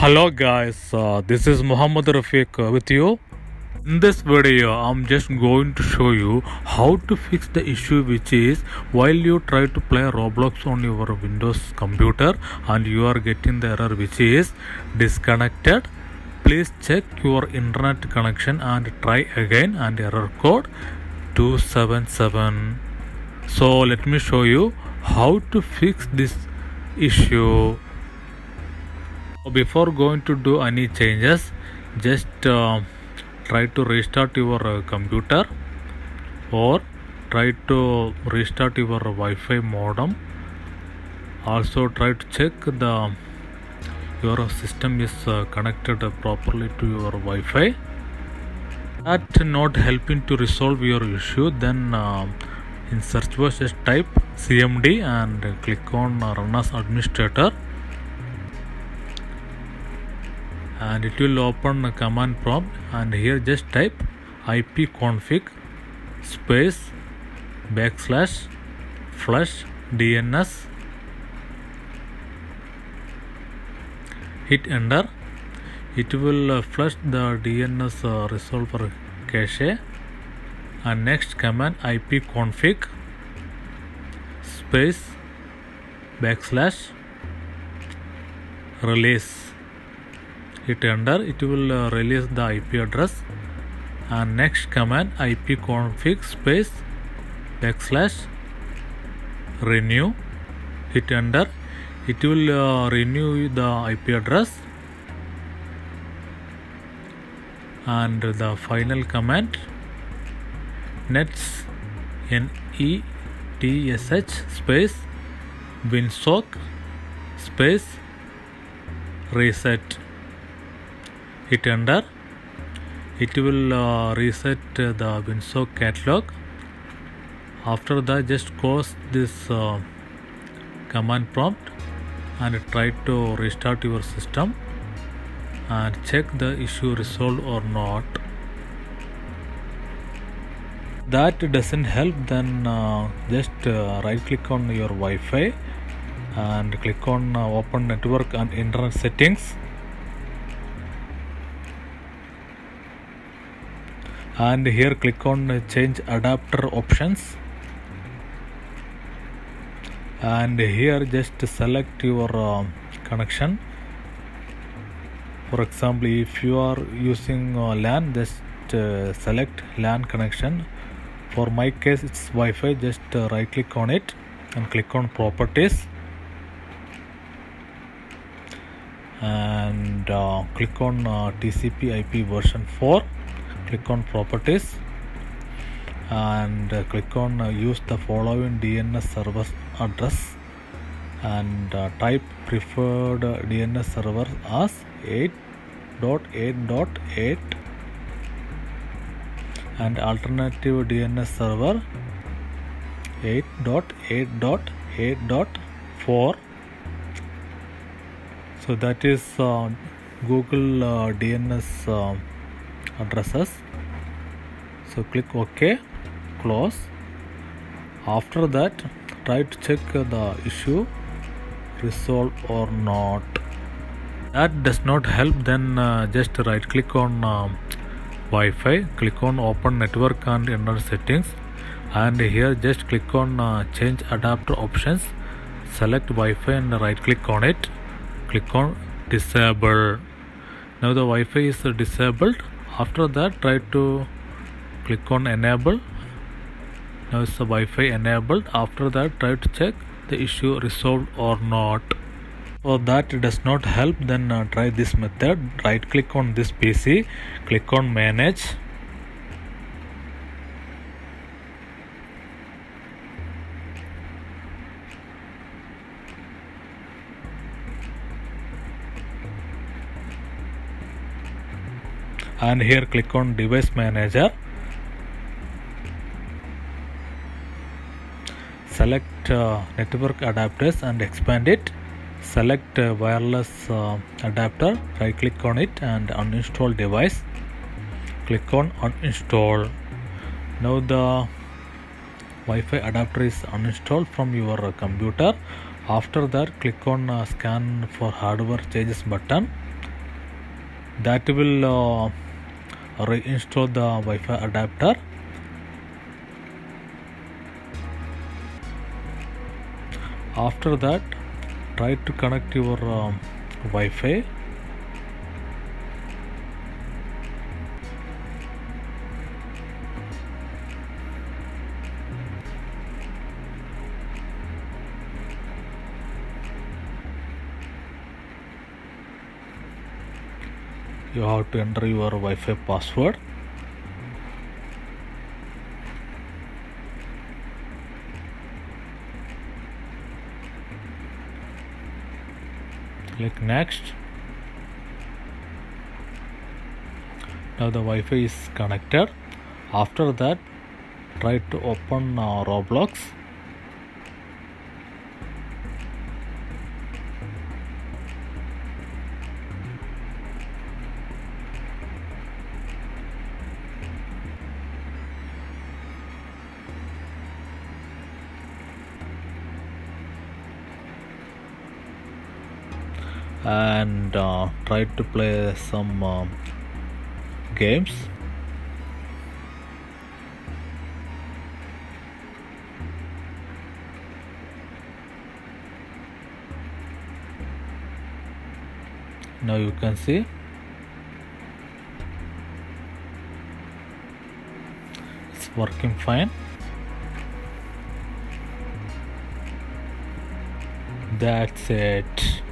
Hello guys, this is Muhammad Rafiq with you. In this video, I'm just going to show you how to fix the issue which is while you try to play Roblox on your Windows computer and you are getting the error which is disconnected. Please check your internet connection and try again and error code 277. So let me show you how to fix this issue. Before going to do any changes, just try to restart your computer or try to restart your Wi-Fi modem. Also try to check your system is connected properly to your Wi-Fi. That not helping to resolve your issue, then in search bar just type cmd and click on run as administrator, and it will open a command prompt, and here just type ipconfig space /flush DNS, hit enter. It will flush the DNS resolver cache, and next command ipconfig space /release, hit enter. It will release the IP address, and next command ipconfig space /renew, hit enter. It will renew the IP address, and the final command nets netsh space winsock space reset, hit enter. It will reset the winsock catalog. After that, just close this command prompt and try to restart your system and check the issue resolved or not. That doesn't help, then just right click on your Wi-Fi and click on open network and internet settings, and here click on change adapter options, and here just select your connection. For example, if you are using LAN, just select LAN connection. For my case it's Wi-Fi. Just right click on it and click on properties, and click on TCP IP version 4, click on properties, and click on use the following DNS server address, and type preferred DNS server as 8.8.8 and alternative DNS server 8.8.8.4. So that is Google DNS addresses. So click OK, close. After that, try to check the issue resolved or not. That does not help, then just right click on Wi-Fi, click on open network and internet settings, and here just click on change adapter options, select Wi-Fi and right click on it, click on disable. Now the Wi-Fi is disabled. After that, try to click on enable. Now it's the Wi-Fi enabled. After that, try to check the issue resolved or not. So that does not help, then try this method. Right click on this PC, click on manage, and here click on device manager, select network adapters and expand it, select wireless adapter, right click on it and uninstall device, click on uninstall. Now the Wi-Fi adapter is uninstalled from your computer. After that, click on scan for hardware changes button that will reinstall the Wi-Fi adapter. After that, try to connect your Wi-Fi. You have to enter your Wi-Fi password. Click next. Now the Wi-Fi is connected. After that, try to open Roblox. And try to play some games. Now you can see it's working fine. That's it.